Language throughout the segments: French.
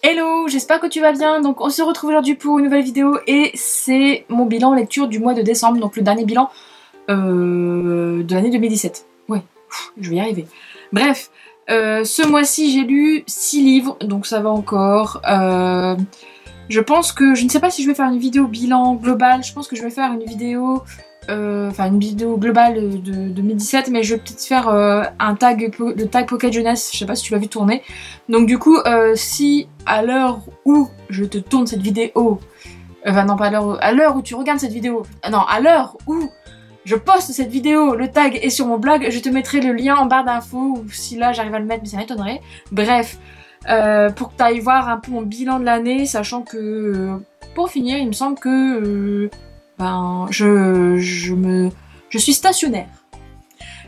Hello, j'espère que tu vas bien. Donc on se retrouve aujourd'hui pour une nouvelle vidéo et c'est mon bilan lecture du mois de décembre, donc le dernier bilan de l'année 2017. Ouais, je vais y arriver. Bref, ce mois-ci j'ai lu 6 livres, donc ça va encore. Je pense que, je ne sais pas si je vais faire une vidéo bilan global, je pense que je vais faire une vidéo globale de 2017, mais je vais peut-être faire le tag Pocket Jeunesse, je sais pas si tu l'as vu tourner. Donc du coup, si à l'heure où je te tourne cette vidéo, non pas à l'heure où tu regardes cette vidéo, non, à l'heure où je poste cette vidéo, le tag est sur mon blog, je te mettrai le lien en barre d'infos, ou si là j'arrive à le mettre, mais ça m'étonnerait. Bref, pour que tu ailles voir un peu mon bilan de l'année, sachant que, pour finir, il me semble que je suis stationnaire.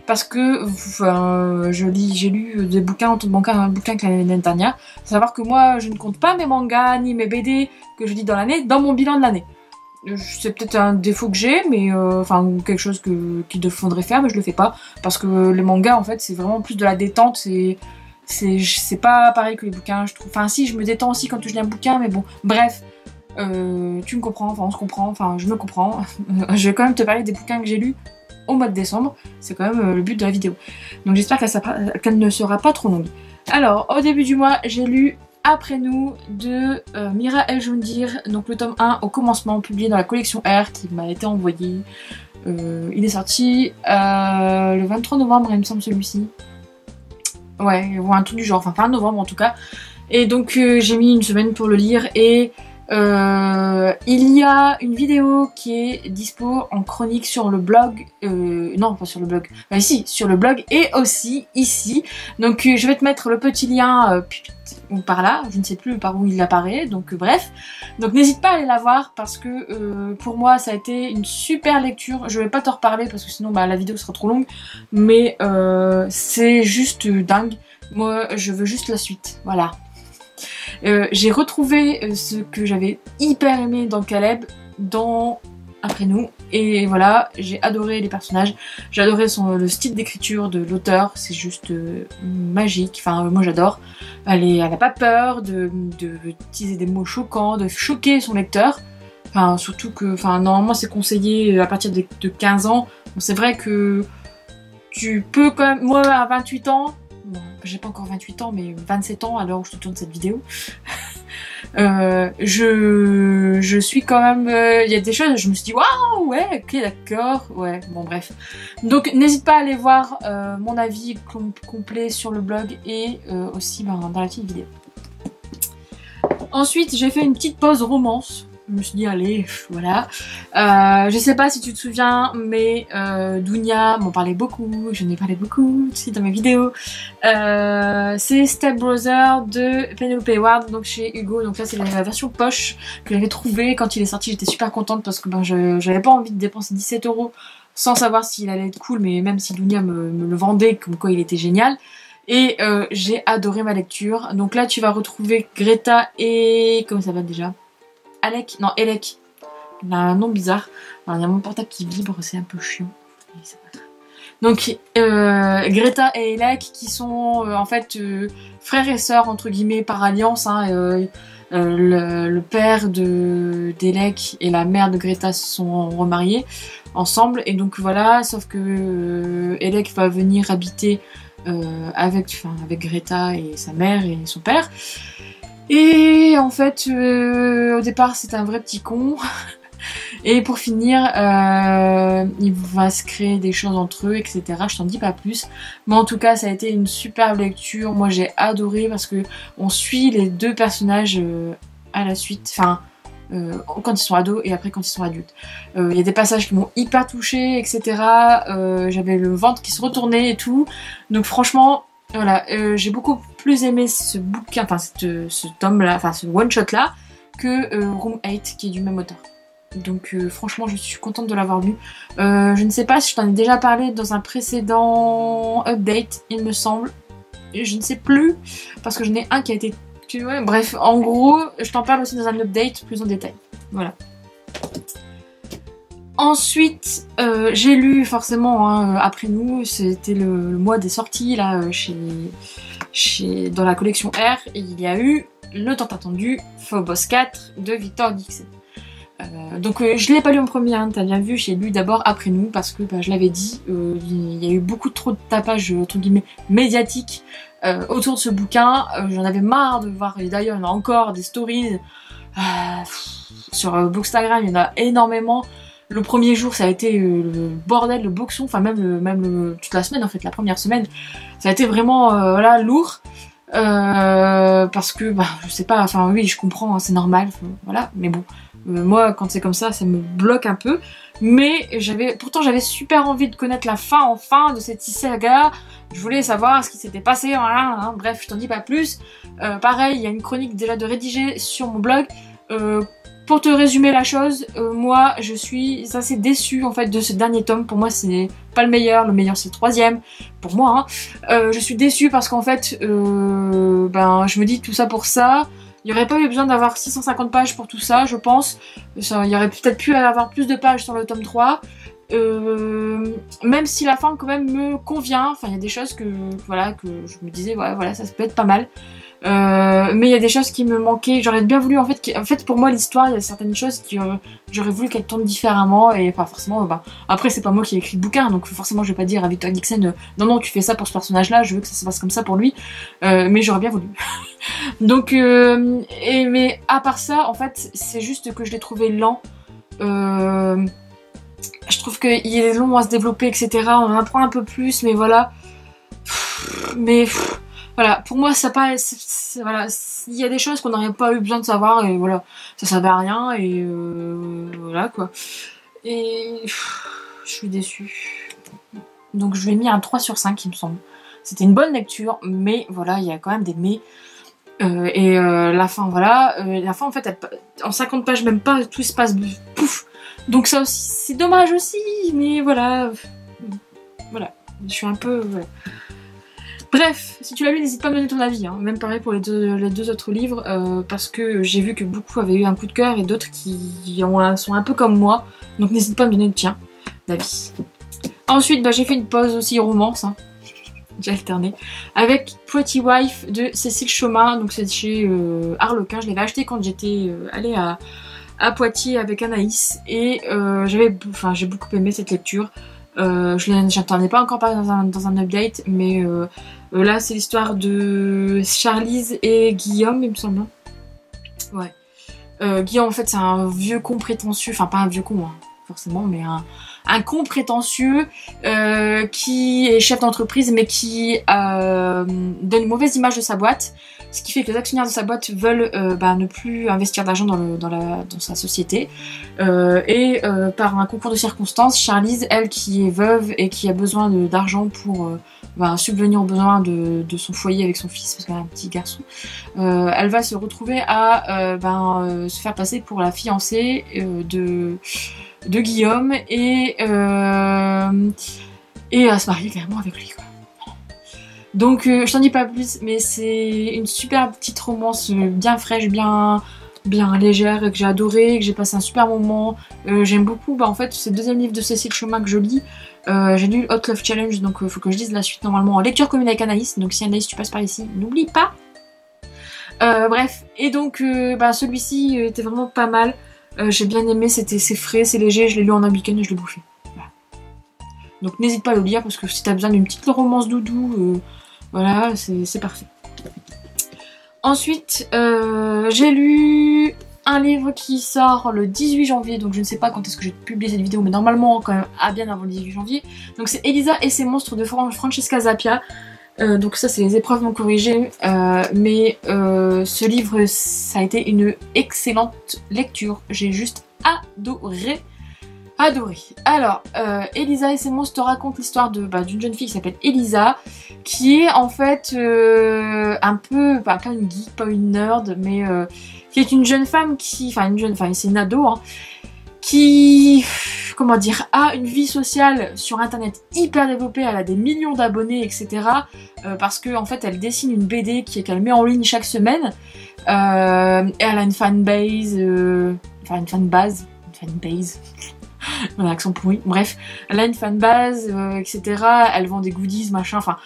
Parce que j'ai lu des bouquins, autant de bouquins que l'année dernière. Faut savoir que moi, je ne compte pas mes mangas ni mes BD que je lis dans l'année dans mon bilan de l'année. C'est peut-être un défaut que j'ai, mais quelque chose qu'il faudrait faire, mais je le fais pas. Parce que les mangas, en fait, c'est vraiment plus de la détente. C'est pas pareil que les bouquins, je trouve. Enfin, si, je me détends aussi quand je lis un bouquin, mais bon, bref. Tu me comprends, enfin on se comprend, enfin je me comprends. Je vais quand même te parler des bouquins que j'ai lus au mois de décembre, c'est quand même le but de la vidéo. Donc j'espère qu'elle ne sera pas trop longue. Alors, au début du mois, j'ai lu Après nous de Mira El Joundir, donc le tome 1 au commencement, publié dans la collection R qui m'a été envoyé. Il est sorti le 23 novembre, il me semble, celui-ci. Ouais, ou un truc du genre, enfin fin novembre en tout cas. Et donc j'ai mis une semaine pour le lire et il y a une vidéo qui est dispo en chronique sur le blog, non pas sur le blog, si sur le blog et aussi ici, donc je vais te mettre le petit lien ou par là, je ne sais plus par où il apparaît, donc bref, donc n'hésite pas à aller la voir parce que pour moi ça a été une super lecture. Je vais pas t'en reparler parce que sinon la vidéo sera trop longue, mais c'est juste dingue, moi je veux juste la suite, voilà. J'ai retrouvé ce que j'avais hyper aimé dans Caleb, dans Après nous, et voilà, j'ai adoré les personnages, j'ai adoré le style d'écriture de l'auteur, c'est juste magique, enfin moi j'adore. Elle a pas peur d'utiliser des mots choquants, de choquer son lecteur, enfin surtout que, normalement c'est conseillé à partir de 15 ans, bon, c'est vrai que tu peux quand même, moi à 28 ans, bon, j'ai pas encore 28 ans, mais 27 ans à l'heure où je te tourne cette vidéo. Je suis quand même... Il y a des choses, je me suis dit, waouh, ouais, ok, d'accord, ouais, bon, bref. Donc, n'hésite pas à aller voir mon avis complet sur le blog et aussi dans la petite vidéo. Ensuite, j'ai fait une petite pause romance. Je me suis dit, allez, voilà. Je sais pas si tu te souviens, mais Dounia m'en parlait beaucoup, je n'ai parlé beaucoup aussi dans mes vidéos. C'est Step Brother de Penelope Ward, donc chez Hugo. Donc là, c'est la version poche que j'avais trouvée quand il est sorti. J'étais super contente parce que j'avais pas envie de dépenser 17 € sans savoir s'il allait être cool, mais même si Dounia me le vendait comme quoi il était génial. Et j'ai adoré ma lecture. Donc là, tu vas retrouver Greta et... comment ça va déjà ? Elec. Il a un nom bizarre. Alors, il y a mon portable qui vibre, c'est un peu chiant. Donc Greta et Elec qui sont en fait frères et sœurs entre guillemets par alliance. Hein, le père d'Elec et la mère de Greta se sont remariés ensemble. Et donc voilà, sauf que Elec va venir habiter avec Greta et sa mère et son père. Et en fait, au départ, c'est un vrai petit con. Et pour finir, il va se créer des choses entre eux, etc. Je t'en dis pas plus. Mais en tout cas, ça a été une superbe lecture. Moi, j'ai adoré parce que on suit les deux personnages à la suite. Enfin, quand ils sont ados et après quand ils sont adultes. Il y a des passages qui m'ont hyper touchée, etc. J'avais le ventre qui se retournait et tout. Donc franchement... voilà, j'ai beaucoup plus aimé ce bouquin, enfin ce tome-là, enfin ce one-shot-là, que Room 8 qui est du même auteur. Donc franchement, je suis contente de l'avoir lu. Je ne sais pas si je t'en ai déjà parlé dans un précédent update, il me semble. Je ne sais plus, parce que j'en ai un qui a été... ouais, bref, en gros, je t'en parle aussi dans un update plus en détail. Voilà. Ensuite, j'ai lu forcément, hein, après nous, c'était le mois des sorties là, dans la collection R, et il y a eu le tant attendu Phobos 4 de Victor Dixon. Donc je l'ai pas lu en premier, hein, t'as bien vu, j'ai lu d'abord après nous parce que je l'avais dit, il y a eu beaucoup trop de tapage entre guillemets médiatique autour de ce bouquin, j'en avais marre de voir, et d'ailleurs il y en a encore des stories sur Bookstagram, il y en a énormément. Le premier jour, ça a été le bordel, le boxon, enfin même toute la semaine en fait, la première semaine, ça a été vraiment voilà, lourd. Parce que, je sais pas, enfin oui, je comprends, hein, c'est normal, voilà, mais bon, moi quand c'est comme ça me bloque un peu. Mais pourtant j'avais super envie de connaître la fin enfin de cette saga. Je voulais savoir ce qui s'était passé, voilà, hein, bref, je t'en dis pas plus. Pareil, il y a une chronique déjà de rédiger sur mon blog. Pour te résumer la chose, moi je suis assez déçue en fait de ce dernier tome. Pour moi c'est pas le meilleur c'est le 3e pour moi, hein. Je suis déçue parce qu'en fait je me dis tout ça pour ça. Il n'y aurait pas eu besoin d'avoir 650 pages pour tout ça, je pense. Il y aurait peut-être pu avoir plus de pages sur le tome 3. Même si la fin quand même me convient, enfin il y a des choses que voilà, que je me disais ouais, voilà, ça peut être pas mal. Mais il y a des choses qui me manquaient, j'aurais bien voulu en fait pour moi l'histoire, il y a certaines choses qui j'aurais voulu qu'elle tourne différemment, et enfin forcément après c'est pas moi qui ai écrit le bouquin, donc forcément je vais pas dire à Victor Dixon non tu fais ça pour ce personnage là, je veux que ça se passe comme ça pour lui, mais j'aurais bien voulu. Donc mais à part ça en fait c'est juste que je l'ai trouvé lent. Je trouve qu'il est long à se développer, etc. On en apprend un peu plus, mais voilà. Mais voilà, pour moi, ça pas. Voilà, il y a des choses qu'on n'aurait pas eu besoin de savoir, et voilà, ça servait à rien, et voilà quoi. Et je suis déçue. Donc je lui ai mis un 3 sur 5, il me semble. C'était une bonne lecture, mais voilà, il y a quand même des mais. La fin, voilà. La fin, en fait, en 50 pages, même pas, tout se passe pouf. Donc ça aussi, c'est dommage aussi, mais voilà. Voilà, je suis un peu... Voilà. Bref, si tu l'as lu, n'hésite pas à me donner ton avis, hein. Même pareil pour les deux autres livres, parce que j'ai vu que beaucoup avaient eu un coup de cœur et d'autres qui sont un peu comme moi. Donc n'hésite pas à me donner le tien d'avis. Ensuite, j'ai fait une pause aussi romance, hein. J'ai alterné, avec Pretty Wife de Cécile Chaumin, donc c'est chez Harlequin. Je l'avais acheté quand j'étais allée à Poitiers avec Anaïs, et j'ai beaucoup aimé cette lecture. J'entendais pas encore parler dans un update, mais là c'est l'histoire de Charlize et Guillaume, il me semble. Ouais. Guillaume en fait c'est un vieux con prétentieux, enfin pas un vieux con, hein, forcément, mais un con prétentieux qui est chef d'entreprise mais qui donne une mauvaise image de sa boîte, ce qui fait que les actionnaires de sa boîte veulent ne plus investir d'argent dans sa société, et par un concours de circonstances, Charlize, elle qui est veuve et qui a besoin d'argent pour subvenir aux besoins de son foyer avec son fils parce qu'elle a un petit garçon, elle va se retrouver à se faire passer pour la fiancée de Guillaume, et à se marier clairement avec lui, quoi. Donc je t'en dis pas plus, mais c'est une super petite romance bien fraîche, bien légère, que j'ai adoré, que j'ai passé un super moment. J'aime beaucoup, en fait c'est le deuxième livre de Cécile Chaumin que je lis. J'ai lu Hot Love Challenge, donc faut que je dise la suite normalement en lecture commune avec Anaïs, donc si Anaïs tu passes par ici, n'oublie pas. Bref, et donc celui-ci était vraiment pas mal. J'ai bien aimé, c'est frais, c'est léger, je l'ai lu en un week-end et je l'ai bouffé. Voilà. Donc n'hésite pas à le lire, parce que si t'as besoin d'une petite romance doudou, voilà, c'est parfait. Ensuite, j'ai lu un livre qui sort le 18 janvier, donc je ne sais pas quand est-ce que je vais publier cette vidéo, mais normalement quand même bien avant le 18 janvier. Donc c'est Elisa et ses monstres de Francesca Zappia. Donc ça c'est les épreuves non corrigées, mais ce livre ça a été une excellente lecture, j'ai juste adoré. Alors Elisa et ses monstres te racontent l'histoire d'une jeune fille qui s'appelle Elisa, qui est en fait un peu, pas une geek, pas une nerd, mais qui est une jeune femme c'est une ado, hein, qui, comment dire, a une vie sociale sur internet hyper développée, elle a des millions d'abonnés, etc. Parce que en fait elle dessine une BD qu'elle met en ligne chaque semaine, et elle a une fanbase, Mon accent pourri. Bref, elle a une fanbase, etc. Elle vend des goodies, machin, enfin...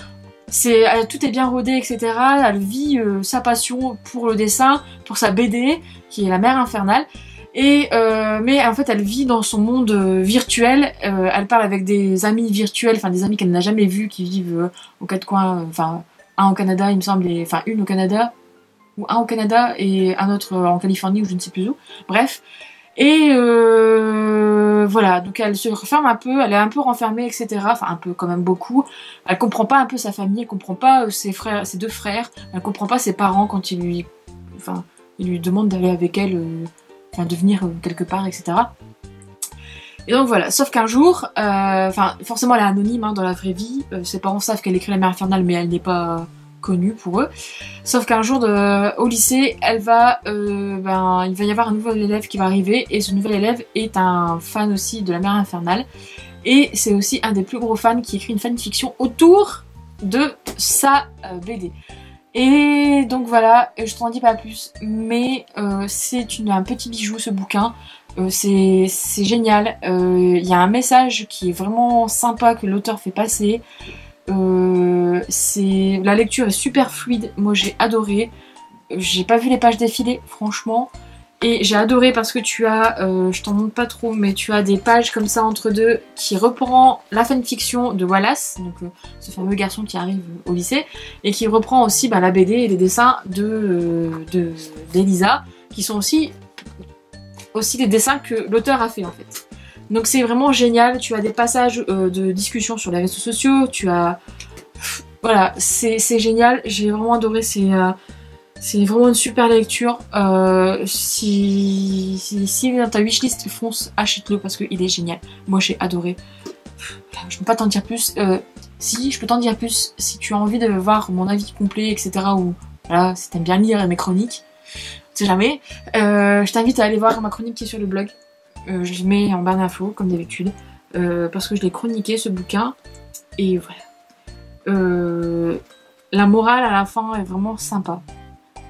tout est bien rodé, etc. Elle vit sa passion pour le dessin, pour sa BD, qui est La Mère Infernale. Mais en fait, elle vit dans son monde virtuel. Elle parle avec des amis virtuels, enfin des amis qu'elle n'a jamais vus, qui vivent aux quatre coins, enfin un au Canada, il me semble, enfin une au Canada, ou un au Canada et un autre en Californie ou je ne sais plus où. Bref. Et voilà, donc elle se referme un peu, elle est un peu renfermée, etc. Enfin un peu quand même beaucoup. Elle comprend pas un peu sa famille, elle comprend pas ses frères, ses deux frères, elle comprend pas ses parents quand ils lui demandent d'aller avec elle, de venir quelque part, etc. Et donc voilà, sauf qu'un jour, forcément elle est anonyme hein, dans la vraie vie, ses parents savent qu'elle écrit La Mère Infernale mais elle n'est pas connue pour eux. Sauf qu'un jour au lycée, il va y avoir un nouvel élève qui va arriver et ce nouvel élève est un fan aussi de La Mère Infernale et c'est aussi un des plus gros fans qui écrit une fanfiction autour de sa BD. Et donc voilà, je t'en dis pas plus, mais c'est un petit bijou ce bouquin, c'est génial, il y a un message qui est vraiment sympa que l'auteur fait passer. La lecture est super fluide, moi j'ai adoré, j'ai pas vu les pages défiler franchement, et j'ai adoré parce que tu as, je t'en montre pas trop, mais tu as des pages comme ça entre deux qui reprend la fanfiction de Wallace, donc ce fameux garçon qui arrive au lycée, et qui reprend aussi la BD et les dessins d'Elisa, qui sont aussi les dessins que l'auteur a fait en fait. Donc c'est vraiment génial, tu as des passages de discussion sur les réseaux sociaux, tu as... Voilà, c'est génial, j'ai vraiment adoré, c'est vraiment une super lecture. Si dans ta wishlist, fonce, achète-le parce qu'il est génial. Moi j'ai adoré. Je ne peux pas t'en dire plus. Si, je peux t'en dire plus si tu as envie de voir mon avis complet, etc. Ou voilà, si t'aimes bien lire mes chroniques, on sait jamais. Je t'invite à aller voir ma chronique qui est sur le blog. Je mets en barre d'infos comme d'habitude parce que je l'ai chroniqué ce bouquin et voilà. La morale à la fin est vraiment sympa,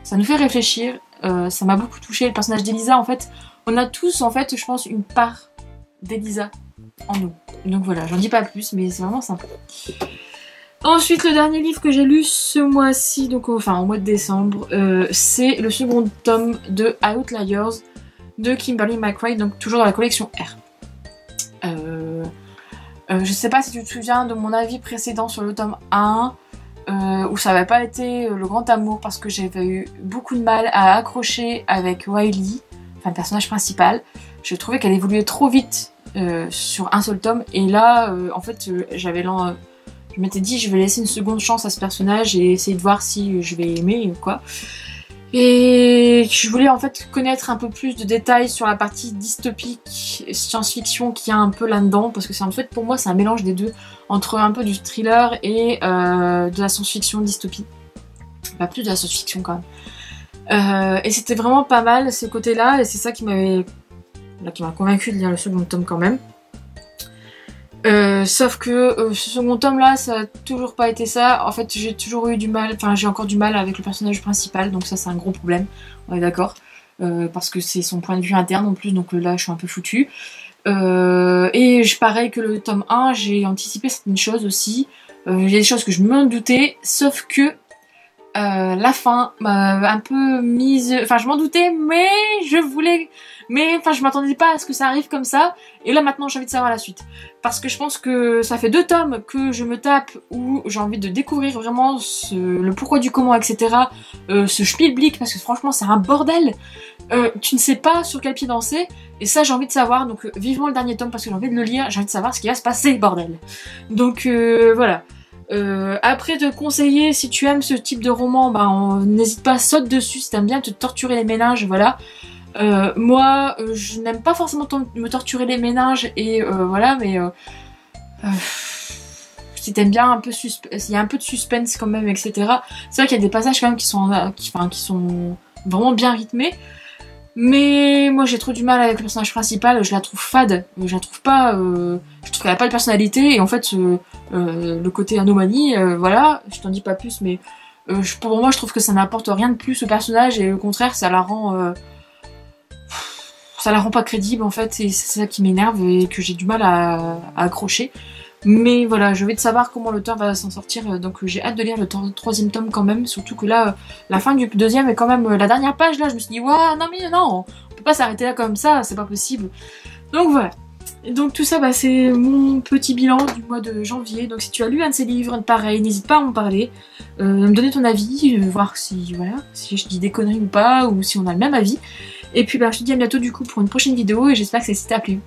ça nous fait réfléchir, ça m'a beaucoup touché. Le personnage d'Elisa, en fait, on a tous en fait je pense une part d'Elisa en nous, donc voilà, j'en dis pas plus mais c'est vraiment sympa. Ensuite, le dernier livre que j'ai lu ce mois-ci, donc au mois de décembre, c'est le second tome de Outliers de Kimberly McRae, donc toujours dans la collection R. Je sais pas si tu te souviens de mon avis précédent sur le tome 1, où ça n'avait pas été le grand amour parce que j'avais eu beaucoup de mal à accrocher avec Wiley, le personnage principal. Je trouvais qu'elle évoluait trop vite sur un seul tome, et là, en fait, je m'étais dit je vais laisser une seconde chance à ce personnage et essayer de voir si je vais aimer ou quoi. Et je voulais en fait connaître un peu plus de détails sur la partie dystopique, science-fiction qu'il y a un peu là-dedans, parce que c'est en fait pour moi c'est un mélange des deux, entre un peu du thriller et de la science-fiction dystopie. Pas plus de la science-fiction quand même. Et c'était vraiment pas mal ce côté-là, et c'est ça qui m'a convaincu de lire le second tome quand même. Sauf que ce second tome là, ça a toujours pas été ça. En fait, j'ai toujours eu du mal, j'ai encore du mal avec le personnage principal, donc ça c'est un gros problème, on est d'accord. Parce que c'est son point de vue interne en plus, donc là je suis un peu foutue. Et pareil que le tome 1, j'ai anticipé certaines choses aussi. Il y a des choses que je me doutais, sauf que la fin m'a un peu mise... je m'en doutais, mais je m'attendais pas à ce que ça arrive comme ça. Et là maintenant j'ai envie de savoir la suite. Parce que je pense que ça fait 2 tomes que je me tape où j'ai envie de découvrir vraiment le pourquoi du comment, etc. Ce schmilblick, parce que franchement c'est un bordel. Tu ne sais pas sur quel pied danser. Et ça j'ai envie de savoir. Donc vivement le dernier tome parce que j'ai envie de le lire. J'ai envie de savoir ce qui va se passer, bordel. Donc voilà. Après te conseiller, si tu aimes ce type de roman, n'hésite pas, saute dessus si t'aimes bien te torturer les méninges, voilà. Moi, je n'aime pas forcément me torturer les méninges et voilà, mais si t'aimes bien un peu s'il y a un peu de suspense quand même, etc. C'est vrai qu'il y a des passages quand même qui sont vraiment bien rythmés. Mais moi j'ai trop du mal avec le personnage principal, je la trouve fade, je la trouve pas, je trouve qu'elle a pas de personnalité, et en fait le côté anomalie, voilà, je t'en dis pas plus, mais pour moi je trouve que ça n'apporte rien de plus au personnage, et au contraire ça la rend ça la rend pas crédible en fait, et c'est ça qui m'énerve et que j'ai du mal à accrocher. Mais voilà, je vais de savoir comment l'auteur va s'en sortir, donc j'ai hâte de lire le troisième tome quand même, surtout que là, la fin du deuxième est quand même, la dernière page là, je me suis dit, waouh, non mais non, on peut pas s'arrêter là comme ça, c'est pas possible. Donc voilà. Et donc tout ça, bah, c'est mon petit bilan du mois de janvier. Donc si tu as lu un de ces livres, pareil, n'hésite pas à m'en parler, me donner ton avis, voir si, voilà, si je dis des conneries ou pas, ou si on a le même avis. Et puis bah, je te dis à bientôt du coup pour une prochaine vidéo, et j'espère que ça t'a plu.